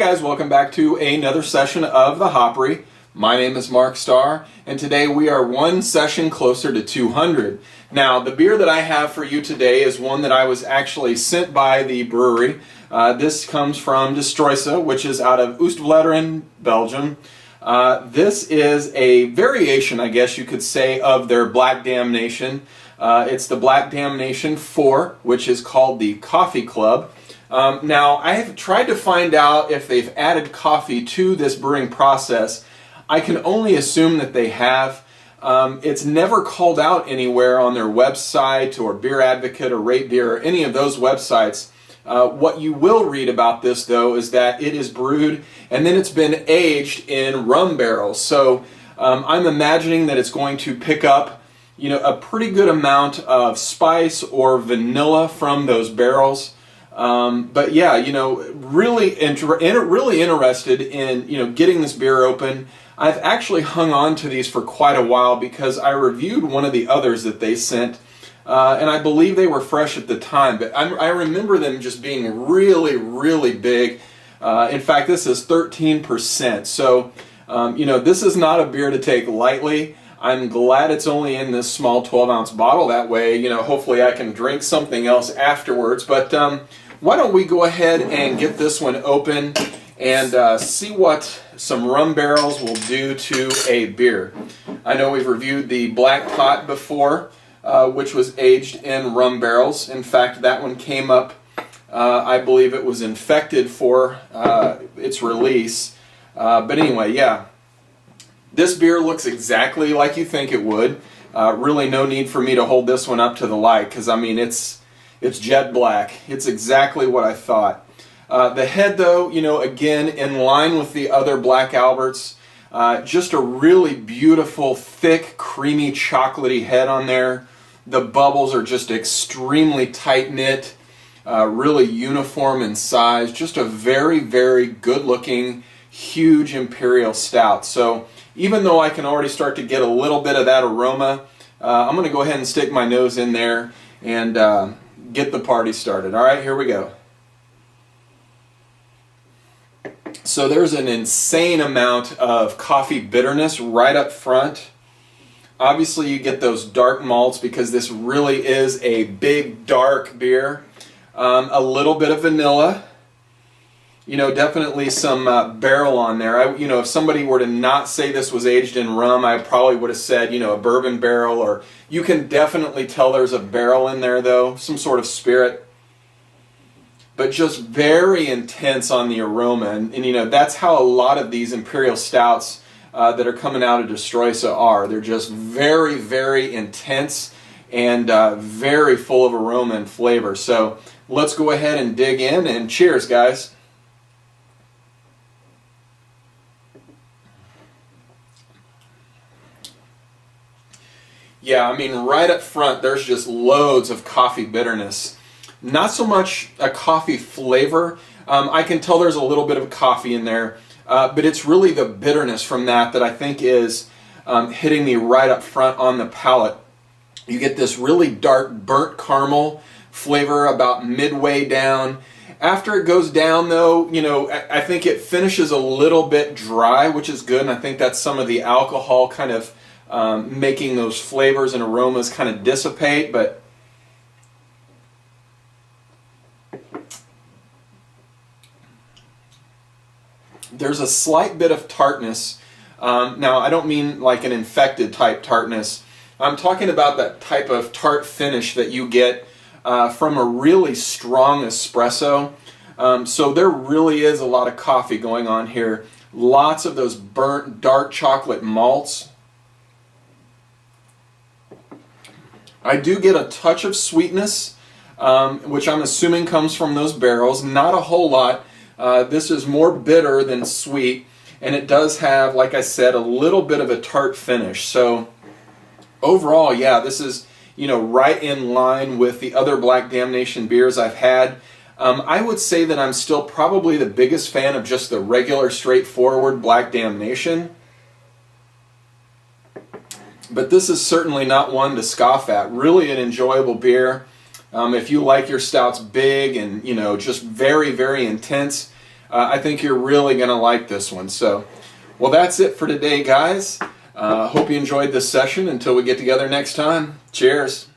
guys, welcome back to another session of the Hopry. My name is Mark Starr, and today we are one session closer to 200. Now, the beer that I have for you today is one that I was actually sent by the brewery. This comes from Struise, which is out of Oostvleteren, Belgium. This is a variation, I guess you could say, of their Black Damnation. It's the Black Damnation 4, which is called the Coffee Club. Now, I have tried to find out if they've added coffee to this brewing process. I can only assume that they have. It's never called out anywhere on their website or Beer Advocate or Rate Beer or any of those websites. What you will read about this, though, is that it is brewed and then it's been aged in rum barrels. So I'm imagining that it's going to pick up, a pretty good amount of spice or vanilla from those barrels. But yeah, really interested in, getting this beer open. I've actually hung on to these for quite a while because I reviewed one of the others that they sent, and I believe they were fresh at the time, but I remember them just being really, really big. In fact, this is 13%. So, this is not a beer to take lightly. I'm glad it's only in this small 12-ounce bottle. That way, hopefully I can drink something else afterwards. But why don't we go ahead and get this one open and see what some rum barrels will do to a beer. I know we've reviewed the Black Pot before, which was aged in rum barrels. In fact, that one came up, I believe it was infected for its release. But anyway, yeah. This beer looks exactly like you think it would. Really no need for me to hold this one up to the light because, it's jet black. It's exactly what I thought. The head, though, again, in line with the other Black Alberts, just a really beautiful, thick, creamy, chocolatey head on there. The bubbles are just extremely tight-knit, really uniform in size. Just a very, very good-looking, huge Imperial Stout. So even though I can already start to get a little bit of that aroma, I'm going to go ahead and stick my nose in there and get the party started. All right, here we go. So there's an insane amount of coffee bitterness right up front. Obviously you get those dark malts because this really is a big dark beer. A little bit of vanilla. Definitely some barrel on there. If somebody were to not say this was aged in rum, I probably would have said, a bourbon barrel, or you can definitely tell there's a barrel in there, though, some sort of spirit. But just very intense on the aroma, and that's how a lot of these Imperial Stouts that are coming out of Struise are. They're just very, very intense and very full of aroma and flavor. So let's go ahead and dig in, and cheers, guys. Yeah, right up front, there's just loads of coffee bitterness. Not so much a coffee flavor. I can tell there's a little bit of coffee in there, but it's really the bitterness from that I think is hitting me right up front on the palate. You get this really dark burnt caramel flavor about midway down. After it goes down, though, I think it finishes a little bit dry, which is good, and I think that's some of the alcohol kind of making those flavors and aromas kind of dissipate, but there's a slight bit of tartness. Now, I don't mean like an infected type tartness. I'm talking about that type of tart finish that you get from a really strong espresso. So there really is a lot of coffee going on here. Lots of those burnt dark chocolate malts. I do get a touch of sweetness, which I'm assuming comes from those barrels. Not a whole lot. This is more bitter than sweet, and it does have, like I said, a little bit of a tart finish. So overall, yeah, this is, right in line with the other Black Damnation beers I've had. I would say that I'm still probably the biggest fan of just the regular, straightforward Black Damnation. But this is certainly not one to scoff at. Really an enjoyable beer. If you like your stouts big and, just very, very intense, I think you're really going to like this one. So, well, that's it for today, guys. Hope you enjoyed this session. Until we get together next time, cheers.